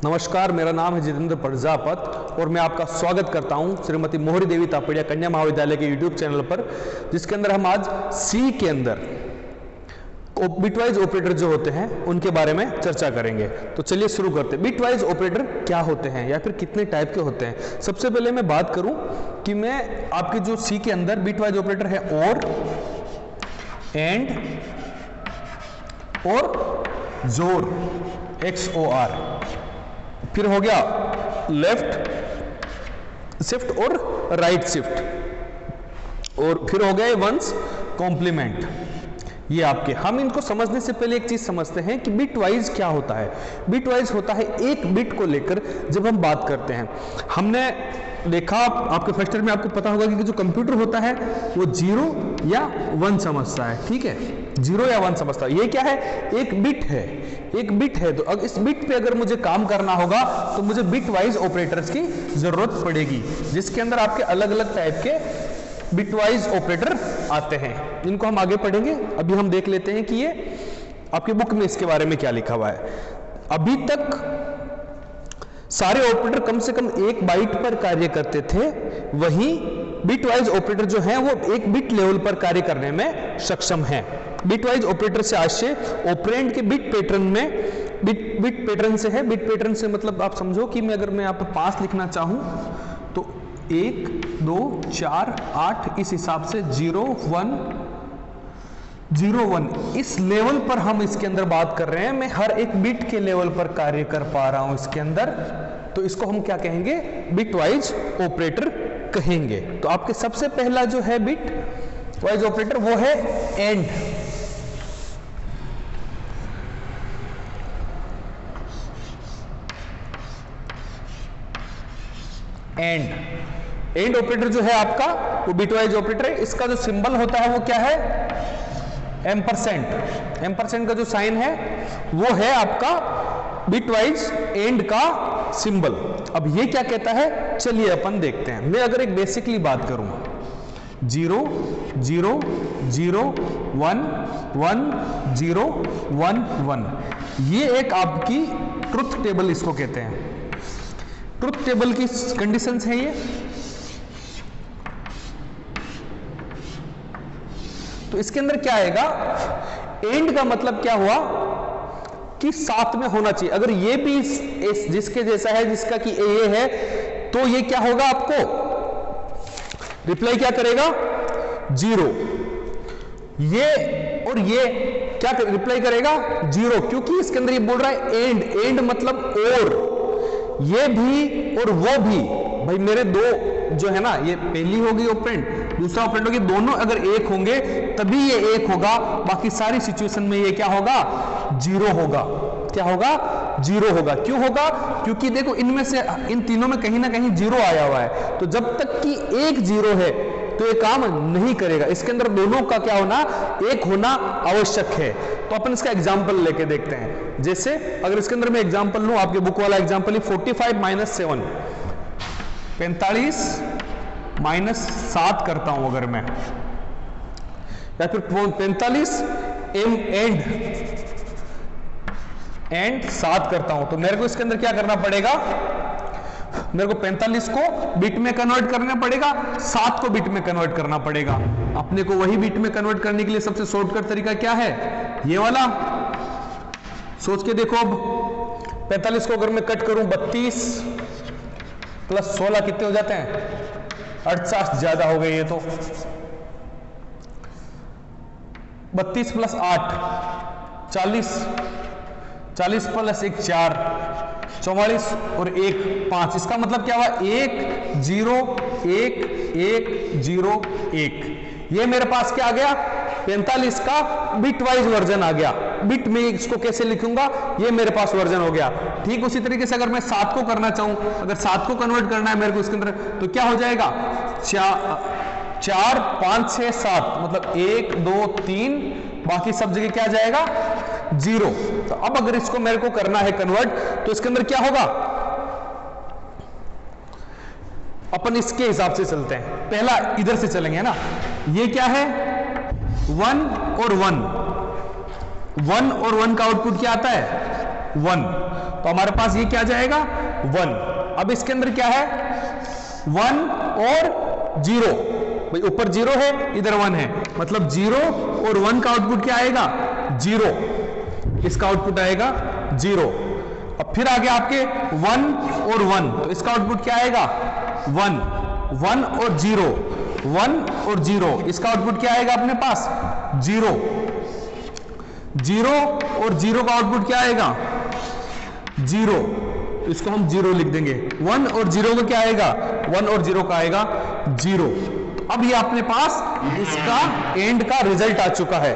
नमस्कार, मेरा नाम है जितेंद्र प्रजापत और मैं आपका स्वागत करता हूं श्रीमती मोहरी देवी तापड़िया कन्या महाविद्यालय के यूट्यूब चैनल पर, जिसके अंदर हम आज सी के अंदर बिटवाइज ऑपरेटर जो होते हैं उनके बारे में चर्चा करेंगे। तो चलिए शुरू करते हैं। बिटवाइज ऑपरेटर क्या होते हैं या फिर कितने टाइप के होते हैं। सबसे पहले मैं बात करूं कि मैं आपके जो सी के अंदर बिटवाइज ऑपरेटर है और, एंड और जोर, XOR, फिर हो गया लेफ्ट शिफ्ट और राइट शिफ्ट, और फिर हो गया वंस कॉम्प्लीमेंट। ये आपके, हम इनको समझने से पहले एक चीज समझते हैं कि बिट वाइज क्या होता है। बिट वाइज होता है एक बिट को लेकर जब हम बात करते हैं। हमने देखा आपके फर्स्ट ईयर में, आपको पता होगा कि जो कंप्यूटर होता है वो 0 या 1 समझता है। ठीक है, 0 या 1 समझता है। ये क्या है? एक बिट है, एक बिट है। तो इस बिट पे अगर मुझे काम करना होगा तो मुझे बिट वाइज ऑपरेटर्स की जरूरत पड़ेगी, जिसके अंदर आपके अलग अलग टाइप के बिटवाइज ऑपरेटर आते हैं। इनको हम आगे पढ़ेंगे। अभी हम देख लेते हैं कि ये आपकी बुक में इसके बारे में क्या लिखा हुआ है। अभी तक सारे ऑपरेटर कम से कम 1 बाइट पर कार्य करते थे, वहीं बिटवाइज ऑपरेटर जो हैं वो 1 बिट लेवल पर कार्य करने में सक्षम हैं। बिटवाइज ऑपरेटर से आशय ऑपरेंड के बिट पैटर्न में, बिट पैटर्न से है। बिट पैटर्न से मतलब आप समझो कि मैं अगर मैं यहाँ पर 5 लिखना चाहूं तो 1 2 4 8 इस हिसाब से 0 1 0 1 इस लेवल पर हम इसके अंदर बात कर रहे हैं। मैं हर एक बिट के लेवल पर कार्य कर पा रहा हूं इसके अंदर, तो इसको हम क्या कहेंगे? बिटवाइज ऑपरेटर कहेंगे। तो आपके सबसे पहला जो है बिट वाइज ऑपरेटर वो है एंड। एंड ऑपरेटर जो है आपका वो बिटवाइज ऑपरेटर है। इसका जो सिंबल होता है वो क्या है? एम्परसेंट। एम्परसेंट का जो साइन है वो है आपका बिटवाइज एंड का सिंबल। अब ये क्या कहता है, चलिए अपन देखते हैं। मैं अगर एक बेसिकली बात करूं 0 0 0 1 1 0 1 1, ये एक आपकी ट्रुथ टेबल इसको कहते हैं। ट्रुथ टेबल की कंडीशंस है ये। तो इसके अंदर क्या आएगा? एंड का मतलब क्या हुआ कि साथ में होना चाहिए। अगर ये भी जिसके जैसा है, जिसका कि ये है, तो ये क्या होगा? आपको रिप्लाई क्या करेगा? 0। ये और ये क्या रिप्लाई करेगा? 0, क्योंकि इसके अंदर ये बोल रहा है एंड। एंड मतलब और, ये भी और वो भी। भाई मेरे दो जो है ना, ये पहली होगी ऑपरेंड, दूसरा ऑपरेंड होगी, दोनों अगर एक होंगे तभी ये एक होगा। बाकी सारी सिचुएशन में ये क्या होगा? 0 होगा। क्या होगा? 0 होगा। क्यों होगा? क्योंकि देखो इनमें से, इन तीनों में कहीं ना कहीं 0 आया हुआ है। तो जब तक कि एक 0 है तो ये काम नहीं करेगा। इसके अंदर दोनों का क्या होना? एक होना आवश्यक है। तो अपन इसका एग्जाम्पल लेके देखते हैं। जैसे अगर इसके अंदर मैं एग्जाम्पल लूं, आपके बुक वाला एग्जाम्पल, 45 - 7, 45 - 7 करता हूं अगर मैं, या फिर 45 एंड 7 करता हूं, तो मेरे को इसके अंदर क्या करना पड़ेगा? मेरे को 45 को बिट में कन्वर्ट करना पड़ेगा, 7 को बिट में कन्वर्ट करना पड़ेगा। अपने को वही बिट में कन्वर्ट करने के लिए सबसे शॉर्टकट तरीका क्या है? ये वाला। सोच के देखो। अब 45 को अगर मैं कट करूं, 32 + 16 कितने हो जाते हैं? 68 ज्यादा हो गए ये तो। 32 + 8 40, 40 + 1 4, 44 और 1 5। इसका मतलब क्या हुआ? 1 0 1 1 0 1। ये मेरे पास क्या आ गया? 45 का बिट वाइज वर्जन आ गया। बिट में इसको कैसे लिखूंगा? ये मेरे पास वर्जन हो गया। ठीक उसी तरीके से अगर मैं 7 को करना चाहूं, अगर 7 को कन्वर्ट करना है मेरे को इसके अंदर, तो क्या हो जाएगा? 4 5 6 7, मतलब 1 2 3, बाकी सब जगह क्या जाएगा? 0। तो अब अगर इसको मेरे को करना है कन्वर्ट, तो इसके अंदर क्या होगा? अपन इसके हिसाब से चलते हैं। पहला इधर से चलेंगे ना। ये क्या है? 1 और 1, 1 और 1 का आउटपुट क्या आता है? 1। तो हमारे पास ये क्या जाएगा 1। अब इसके अंदर क्या है 1 और 0, भाई ऊपर 0 है इधर 1 है, मतलब 0 और 1 का आउटपुट क्या आएगा 0, इसका आउटपुट आएगा 0। अब फिर आगे आपके 1 और 1, तो इसका आउटपुट क्या आएगा 1, 1 और 0, 1 और 0, इसका आउटपुट क्या आएगा अपने पास 0, 0 और 0 का आउटपुट क्या आएगा 0, इसको हम 0 लिख देंगे। 1 और 0 का क्या आएगा 1 और 0 का आएगा 0। तो अब ये अपने पास इसका एंड का रिजल्ट आ चुका है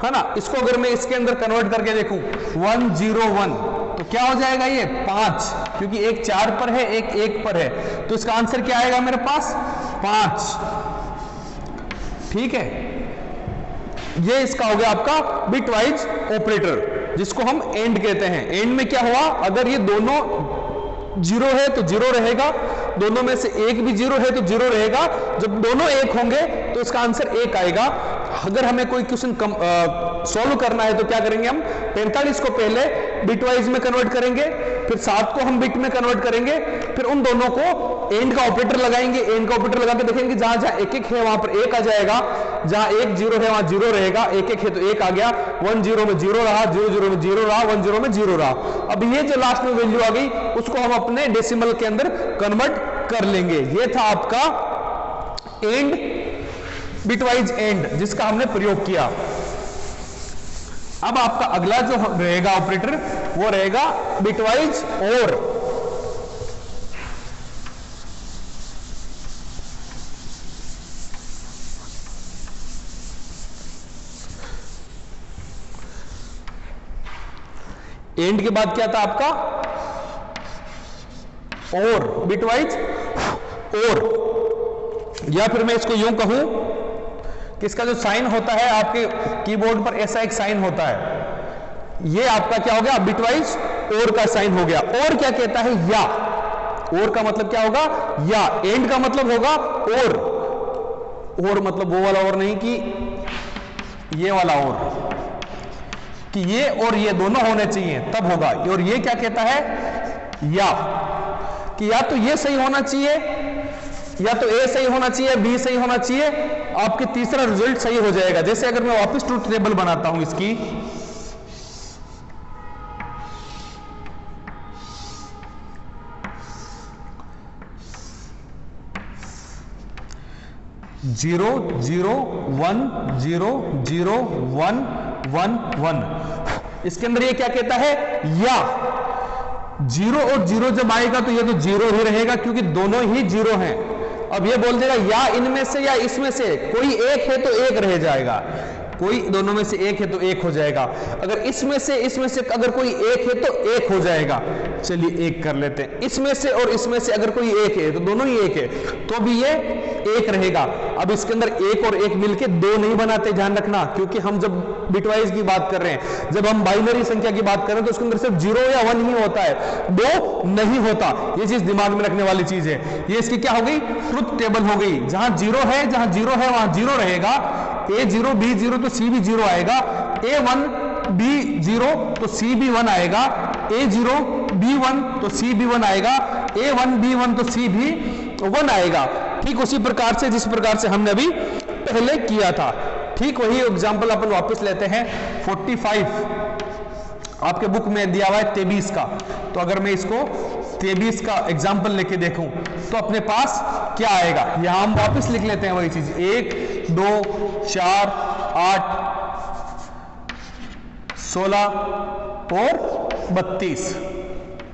ना। इसको अगर मैं इसके अंदर कन्वर्ट करके देखूं 1 0 1, तो क्या हो जाएगा ये 5, क्योंकि एक 4 पर है एक 1 पर है, तो इसका आंसर क्या आएगा मेरे पास 5। ठीक है, ये इसका हो गया आपका बिटवाइज ऑपरेटर, जिसको हम एंड कहते हैं। एंड में क्या हुआ, अगर ये दोनों 0 है तो 0 रहेगा, दोनों में से एक भी 0 है तो 0 रहेगा, जब दोनों 1 होंगे तो इसका आंसर 1 आएगा। अगर हमें कोई क्वेश्चन सॉल्व करना है तो क्या करेंगे हम 45 को पहले बिटवाइज में कन्वर्ट करेंगे, फिर 7 को हम बिट में कन्वर्ट करेंगे, फिर उन दोनों को एंड का ऑपरेटर लगाएंगे। एंड का ऑपरेटर लगा के देखेंगे जहां जहां 1 1 है वहां पर 1 आ जाएगा, जहां 1 0 है वहां 0 रहेगा, 1 1 है तो 1 आ गया, 1 0 में 0 रहा, 0 0 में 0 रहा, 1 0 में 0 रहा। अब ये जो लास्ट में वैल्यू आ गई उसको हम अपने डेसिमल के अंदर कन्वर्ट कर लेंगे। ये था आपका एंड, बिटवाइज एंड, जिसका हमने प्रयोग किया। अब आपका अगला जो रहेगा ऑपरेटर वो रहेगा बिटवाइज और। एंड के बाद क्या था आपका और, बिटवाइज और, या फिर मैं इसको यूं कहूं कि इसका जो साइन होता है आपके कीबोर्ड पर ऐसा एक साइन होता है, ये आपका क्या हो गया बिटवाइज और का साइन हो गया। और क्या कहता है या, और का मतलब क्या होगा या, एंड का मतलब होगा और मतलब वो वाला और नहीं कि ये वाला और, कि ये और ये दोनों होने चाहिए तब होगा। और ये क्या कहता है या, कि या तो ये सही होना चाहिए, या तो ए सही होना चाहिए, बी सही होना चाहिए, आपके तीसरा रिजल्ट सही हो जाएगा। जैसे अगर मैं वापस ट्रूथ टेबल बनाता हूं इसकी, जीरो 0 1 0 0 1 1 1, इसके अंदर ये क्या कहता है या, 0 और 0 जब आएगा तो ये तो 0 ही रहेगा क्योंकि दोनों ही 0 हैं। अब ये बोल देगा या इनमें से या इसमें से कोई एक है तो एक रह जाएगा, कोई दोनों में से एक है तो एक हो जाएगा, अगर इसमें से अगर कोई एक है तो एक हो जाएगा। चलिए एक कर लेते हैं, इसमें से और इसमें से अगर कोई एक है तो दोनों ही एक है तो भी ये एक रहेगा। अब इसके अंदर एक और एक मिलके 2 नहीं बनाते, ध्यान रखना, क्योंकि हम जब बिटवाइज की बात कर रहे हैं, जब हम बाइनरी संख्या की बात कर रहे हैं तो उसके अंदर सिर्फ 0 या 1 ही होता है, 2 नहीं होता। ये चीज दिमाग में रखने वाली चीज है। ये इसकी क्या हो गई ट्रुथ टेबल हो गई, जहां 0 है वहां 0 रहेगा, A0 B0 तो C भी 0 आएगा, A1 B0 तो C भी 1 आएगा, A0 B1 तो C भी 1 आएगा, A1 B1 तो C भी 1 आएगा। ठीक उसी प्रकार से जिस प्रकार से हमने अभी पहले किया था, ठीक वही एग्जांपल अपन वापस लेते हैं। 45 आपके बुक में दिया हुआ है 23 का, तो अगर मैं इसको 23 का एग्जांपल लेके देखूं तो अपने पास क्या आएगा, यहां हम वापस लिख लेते हैं वही चीज, 1 2 4 8 16 और 32।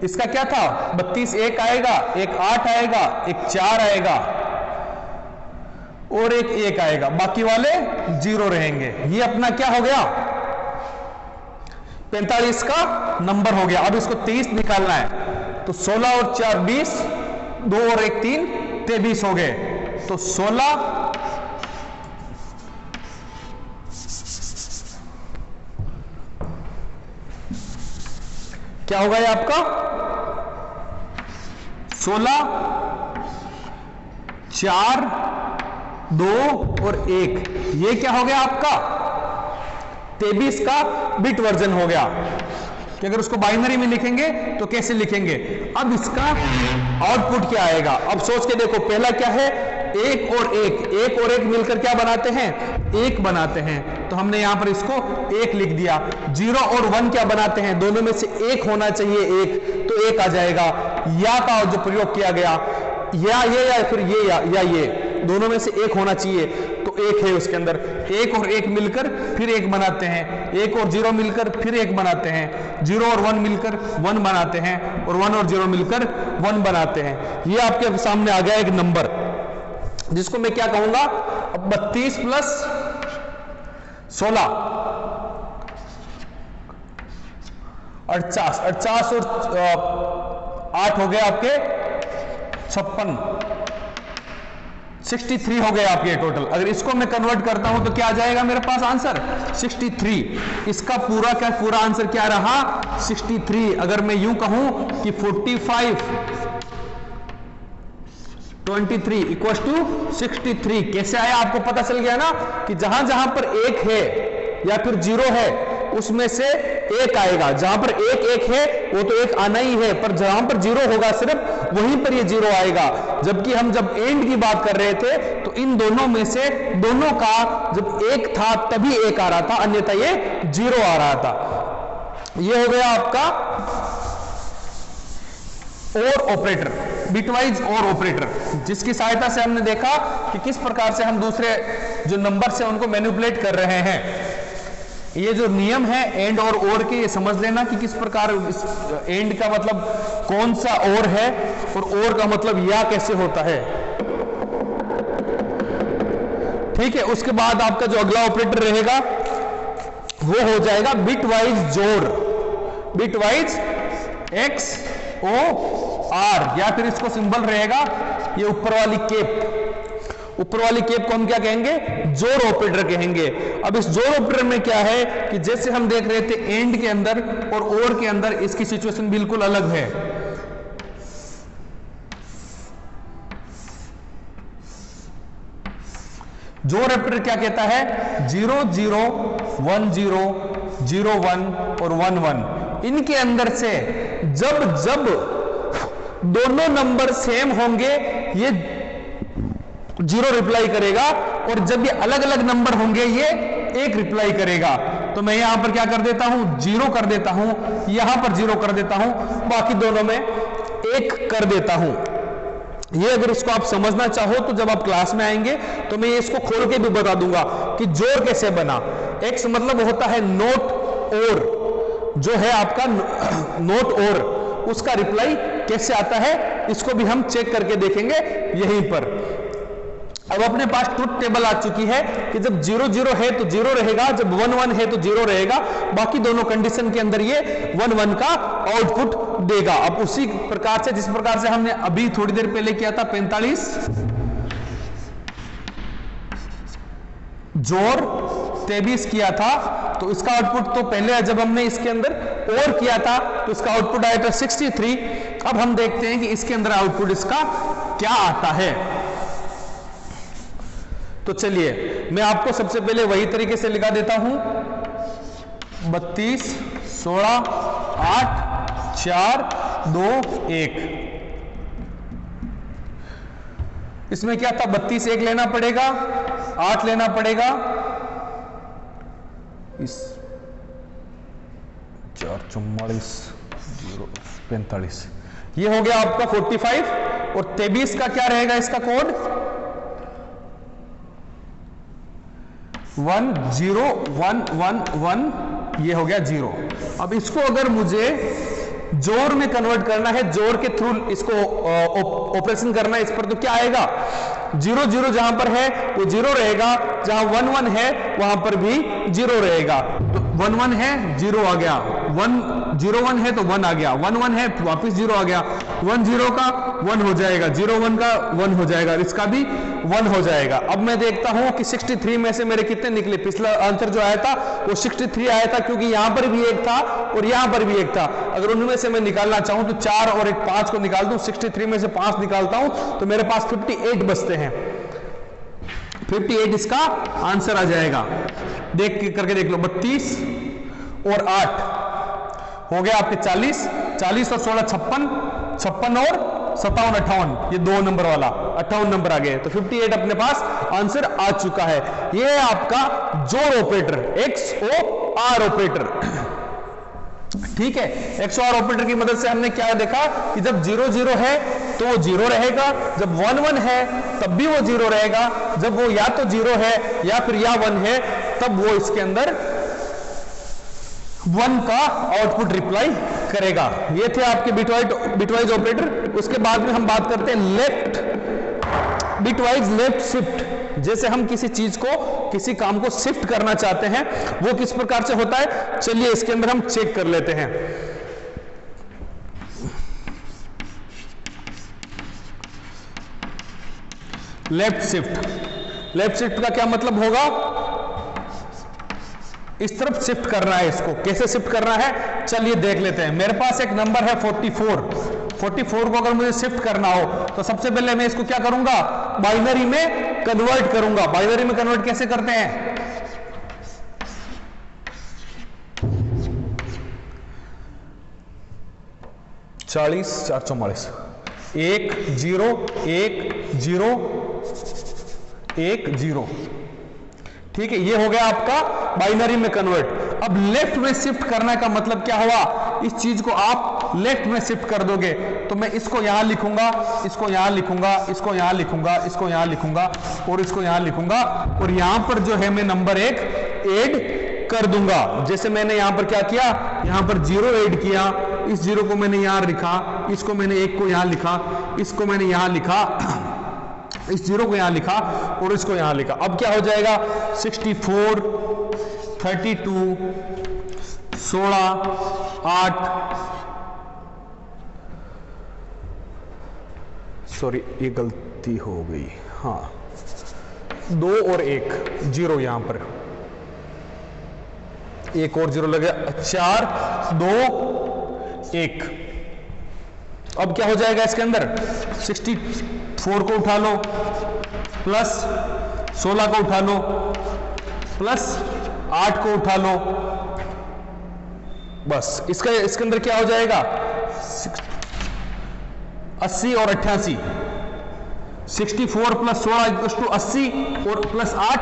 इसका क्या था 32 एक आएगा, एक 8 आएगा, एक 4 आएगा और एक 1 आएगा, बाकी वाले 0 रहेंगे। ये अपना क्या हो गया 45 का नंबर हो गया। अब इसको 23 निकालना है तो 16 और 4 20, 2 और 1 3 23 हो गए, तो 16 क्या होगा ये आपका 16 4 2 और 1, ये क्या हो गया आपका 23 का बिट वर्जन हो गया। कि अगर उसको बाइनरी में लिखेंगे तो कैसे लिखेंगे। अब इसका आउटपुट क्या आएगा, अब सोच के देखो, पहला क्या है, एक और एक मिलकर क्या बनाते हैं, एक बनाते हैं, तो हमने यहां पर इसको एक लिख दिया। 0 और 1 क्या बनाते हैं, दोनों में से एक होना चाहिए एक, तो एक आ जाएगा। या का जो प्रयोग किया गया, या ये या फिर ये या ये, दोनों में से एक होना चाहिए, तो एक है उसके अंदर। एक और एक मिलकर फिर एक बनाते हैं, एक और 0 मिलकर फिर एक बनाते हैं, 0 और 1 मिलकर 1 बनाते हैं, और 1 और 0 मिलकर 1 बनाते हैं। ये आपके सामने आ गया एक नंबर, जिसको मैं क्या कहूंगा, 32 प्लस 16 48, 48 और 8 हो गए आपके 56, 63 हो गए आपके टोटल। अगर इसको मैं कन्वर्ट करता हूं तो क्या आ जाएगा मेरे पास आंसर, 63। इसका पूरा आंसर क्या रहा, 63। अगर मैं यूं कहूं कि 45 23 इक्वल टू 63, कैसे आया आपको पता चल गया ना, कि जहां जहां पर एक है या फिर 0 है उसमें से एक आएगा। जहां पर एक है वो तो एक आना ही है, पर जहां पर 0 होगा सिर्फ वहीं पर ये 0 आएगा। जबकि हम जब एंड की बात कर रहे थे तो इन दोनों में से दोनों का जब एक था तभी एक आ रहा था, अन्यथा ये 0 आ रहा था। ये हो गया आपका और ऑपरेटर, बिटवाइज और ऑपरेटर, जिसकी सहायता से हमने देखा कि किस प्रकार से हम दूसरे जो नंबर से उनको मैनिपुलेट कर रहे हैं। ये जो नियम है एंड और के, ये समझ लेना कि किस प्रकार एंड का मतलब कौन सा और है, और का मतलब या कैसे होता है। ठीक है, उसके बाद आपका जो अगला ऑपरेटर रहेगा वो हो जाएगा बिटवाइज जोड़, बिटवाइज XOR, या फिर इसको सिंबल रहेगा ये ऊपर वाली केप, ऊपर वाली केप को हम क्या कहेंगे, जोड़ ऑपरेटर कहेंगे। अब इस जोड़ ऑपरेटर में क्या है कि जैसे हम देख रहे थे एंड के अंदर और के अंदर, इसकी सिचुएशन बिल्कुल अलग है। जोड़ ऑपरेटर क्या कहता है, 0 0 1 0 0 1 और 1 1, इनके अंदर से जब दोनों नंबर सेम होंगे ये 0 रिप्लाई करेगा, और जब ये अलग अलग नंबर होंगे ये 1 रिप्लाई करेगा। तो मैं यहां पर क्या कर देता हूं, 0 कर देता हूं, यहां पर 0 कर देता हूं, बाकी दोनों में 1 कर देता हूं। ये अगर इसको आप समझना चाहो तो जब आप क्लास में आएंगे तो मैं इसको खोल के भी बता दूंगा कि जोड़ कैसे बना। एक्स मतलब होता है नोट और, जो है आपका नोट और, उसका रिप्लाई कैसे आता है इसको भी हम चेक करके देखेंगे यहीं पर। अब अपने पास ट्रुथ टेबल आ चुकी है कि जब 0 0 है तो 0 रहेगा, जब 1 1 है तो 0 रहेगा, बाकी दोनों कंडीशन के अंदर ये 1 1 का आउटपुट देगा। अब उसी प्रकार से जिस प्रकार से हमने अभी थोड़ी देर पहले किया था 45 जोड़ 23 किया था, तो इसका आउटपुट तो पहले जब हमने इसके अंदर और किया था तो इसका आउटपुट आया था 63। अब हम देखते हैं कि इसके अंदर आउटपुट इसका क्या आता है। तो चलिए मैं आपको सबसे पहले वही तरीके से लिखा देता हूं, 32 16 8 4 2 1। इसमें क्या था, 32 1 लेना पड़ेगा, 8 लेना पड़ेगा, इस 4 44 0 45, ये हो गया आपका 45। और 23 का क्या रहेगा इसका कोड, 1 0 1 1 1, ये हो गया 0। अब इसको अगर मुझे जोड़ में कन्वर्ट करना है, जोड़ के थ्रू इसको ऑपरेशन करना है इस पर, तो क्या आएगा, 0 0 जहां पर है वो 0 रहेगा, जहां 1 1 है वहां पर भी 0 रहेगा। तो 1 1 है 0 आ गया, 1 0 1 है तो 1 आ गया, 1 1 है वापस 0 आ गया, 1 0 का 1 हो जाएगा, 0 1 का 1 हो जाएगा, इसका भी 1 हो जाएगा। अब मैं देखता हूं कि 63 में से मेरे कितने निकले। पिछला आंसर जो आया था वो 63 आया था, क्योंकि यहां पर भी एक था और यहां पर भी एक था। अगर उनमें से मैं निकालना चाहूं तो 4 और एक 5 को निकाल दूं, 63 में से 5 निकालता हूं तो मेरे पास 58 बचते हैं। 58 इसका आंसर आ जाएगा। करके देख लो, 32 और 8 हो गया आपके 40, 40 और 16 56, 56 और 57 58, ये 2 नंबर वाला 58 नंबर आ गए, तो 58 अपने पास आंसर आ चुका है। ये है आपका जोड़ ऑपरेटर, XOR ऑपरेटर। ठीक है, XOR ऑपरेटर की मदद से हमने क्या देखा कि जब 0 0 है तो वो 0 रहेगा, जब 1 1 है तब भी वो 0 रहेगा, जब वो या तो 0 है या फिर या 1 है तब वो इसके अंदर 1 का आउटपुट रिप्लाई करेगा। ये थे आपके बिटवाइज ऑपरेटर। उसके बाद में हम बात करते हैं लेफ्ट, बिटवाइज लेफ्ट शिफ्ट। जैसे हम किसी चीज को, किसी काम को शिफ्ट करना चाहते हैं, वो किस प्रकार से होता है, चलिए इसके अंदर हम चेक कर लेते हैं। लेफ्ट शिफ्ट, लेफ्ट शिफ्ट का क्या मतलब होगा, इस तरफ शिफ्ट करना है इसको। कैसे शिफ्ट करना है, चलिए देख लेते हैं। मेरे पास एक नंबर है 44, 44 को अगर मुझे शिफ्ट करना हो तो सबसे पहले मैं इसको क्या करूंगा, बाइनरी में कन्वर्ट करूंगा। बाइनरी में कन्वर्ट कैसे करते हैं, 40 4 44, 1 0 1 0 1 0। ठीक है, ये हो गया आपका बाइनरी में कन्वर्ट। अब लेफ्ट में शिफ्ट करने का मतलब क्या हुआ, इस चीज को आप लेफ्ट में शिफ्ट कर दोगे तो मैं इसको यहां लिखूंगा, इसको यहां लिखूंगा, इसको यहां लिखूंगा, इसको यहां लिखूंगा और इसको यहां लिखूंगा, और यहां पर जो है मैं नंबर 1 ऐड कर दूंगा। जैसे मैंने यहां पर क्या किया, यहां पर 0 ऐड किया, इस 0 को मैंने यहां लिखा, इसको मैंने 1 को यहां लिखा, इसको मैंने यहां लिखा, इस 0 को यहां लिखा और इसको यहां लिखा। अब क्या हो जाएगा, 64 32 16 8, सॉरी ये गलती हो गई, हाँ 2 और 1 0, यहां पर 1 और 0 लगे, 4 2 1। अब क्या हो जाएगा इसके अंदर, 64 को उठा लो प्लस 16 को उठा लो प्लस 8 को उठा लो, बस इसके अंदर क्या हो जाएगा, 80 और 88, 64 प्लस 16 इक्वल्स टू 80 और प्लस 8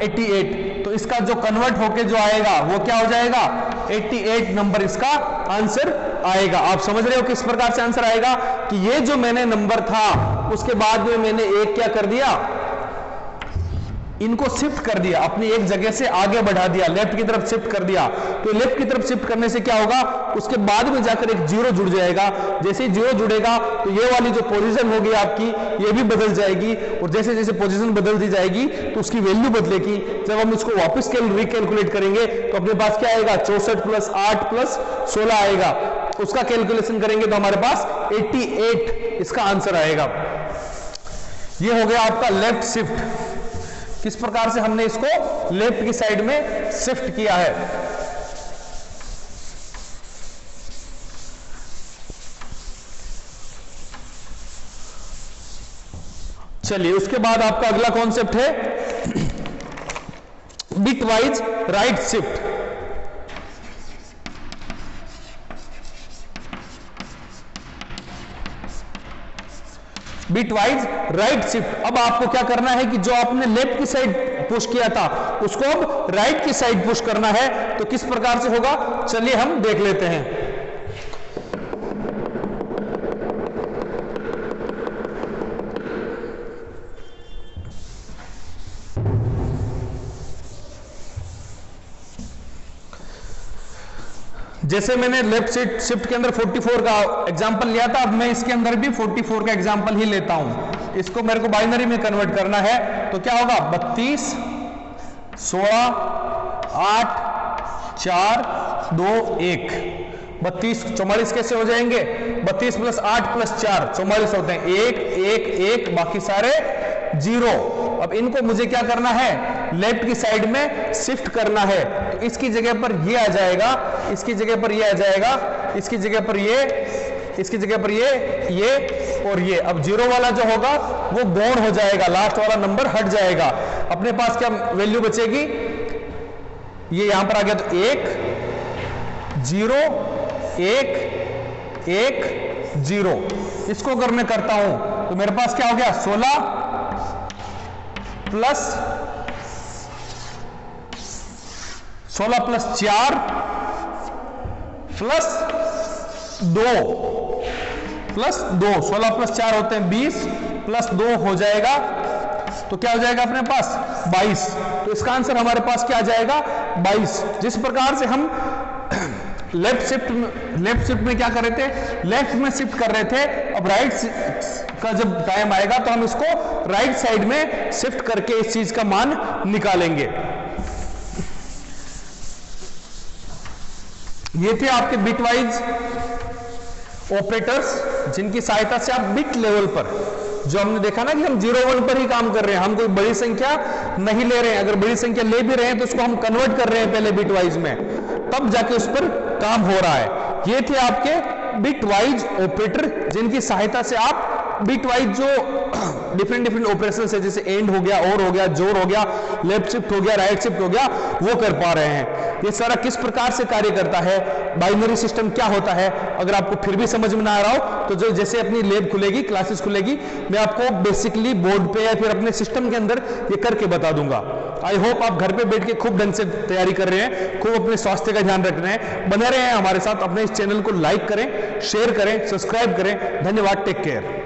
88। तो इसका जो कन्वर्ट होके जो आएगा वो क्या हो जाएगा, 88 नंबर इसका आंसर आएगा। आप समझ रहे हो किस प्रकार से आंसर आएगा, कि ये जो मैंने नंबर था उसके बाद में मैंने एक क्या कर दिया, इनको शिफ्ट कर दिया, अपनी एक जगह से आगे बढ़ा दिया, लेफ्ट की तरफ शिफ्ट कर दिया। तो लेफ्ट की तरफ शिफ्ट करने से क्या होगा, उसके बाद में जाकर एक 0 जुड़ जाएगा। जैसे ही 0 जुड़ेगा तो ये वाली जो पोजीशन होगी आपकी ये भी बदल जाएगी, और जैसे जैसे पोजीशन बदल दी जाएगी तो उसकी वैल्यू बदलेगी। जब हम इसको वापस रिकैलकुलेट करेंगे तो अपने पास क्या आएगा, 64 प्लस 8 प्लस 16 आएगा। उसका कैलकुलेशन करेंगे तो हमारे पास 88 इसका आंसर आएगा। ये हो गया आपका लेफ्ट शिफ्ट, किस प्रकार से हमने इसको लेफ्ट की साइड में शिफ्ट किया है। चलिए उसके बाद आपका अगला कॉन्सेप्ट है bitwise right shift. Bitwise right shift. अब आपको क्या करना है कि जो आपने लेफ्ट की साइड पुश किया था उसको अब राइट की साइड पुश करना है। तो किस प्रकार से होगा, चलिए हम देख लेते हैं। जैसे मैंने लेफ्ट शिफ्ट के अंदर 44 का एग्जांपल लिया था, अब मैं इसके अंदर भी 44 का एग्जांपल ही लेता हूं। इसको मेरे को बाइनरी में कन्वर्ट करना है तो क्या होगा, 32 16 8 4 2 1। 32 44 कैसे हो जाएंगे, 32 प्लस 8 प्लस 4 44 होते हैं, 1 1 1 बाकी सारे 0। अब इनको मुझे क्या करना है, लेफ्ट की साइड में शिफ्ट करना है। तो इसकी जगह पर ये आ जाएगा, इसकी जगह पर ये आ जाएगा, इसकी जगह पर ये, इसकी जगह पर ये और ये। अब 0 वाला जो होगा वो गौण हो जाएगा, लास्ट वाला नंबर हट जाएगा। अपने पास क्या वैल्यू बचेगी, ये यहां पर आ गया तो 1 0 1 1 0। इसको अगर मैं करता हूं तो मेरे पास क्या हो गया, 16 प्लस 4 प्लस 2 16 प्लस 4 होते हैं 20 प्लस 2 हो जाएगा, तो क्या हो जाएगा अपने पास 22। तो इसका आंसर हमारे पास क्या आ जाएगा 22। जिस प्रकार से हम लेफ्ट शिफ्ट में क्या कर रहे थे, लेफ्ट में शिफ्ट कर रहे थे, अब राइट का जब टाइम आएगा तो हम इसको राइट साइड में शिफ्ट करके इस चीज का मान निकालेंगे। ये थे आपके बिटवाइज ऑपरेटर्स जिनकी सहायता से आप बिट लेवल पर, जो हमने देखा ना कि हम 0 1 पर ही काम कर रहे हैं, हम कोई बड़ी संख्या नहीं ले रहे हैं। अगर बड़ी संख्या ले भी रहे हैं तो उसको हम कन्वर्ट कर रहे हैं पहले बिटवाइज में, तब जाके उस पर काम हो रहा है। ये थे आपके बिटवाइज ऑपरेटर जिनकी सहायता से आप बिटवाइज जो डिफरेंट ऑपरेशन है, जैसे एंड हो गया, और हो गया, जोर हो गया, लेफ्ट शिफ्ट हो गया, राइट शिफ्ट हो गया, वो कर पा रहे हैं। ये सारा किस प्रकार से कार्य करता है, बाइनरी सिस्टम क्या होता है, अगर आपको फिर भी समझ में ना आ रहा हो तो जो जैसे अपनी लैब खुलेगी, क्लासेस खुलेगी, मैं आपको बेसिकली बोर्ड पे या फिर अपने सिस्टम के अंदर ये करके बता दूंगा। आई होप आप घर पे बैठ के खूब ढंग से तैयारी कर रहे हैं, खूब अपने स्वास्थ्य का ध्यान रख रहे हैं। बने रहे हैं हमारे साथ, अपने इस चैनल को लाइक करें, शेयर करें, सब्सक्राइब करें। धन्यवाद, टेक केयर।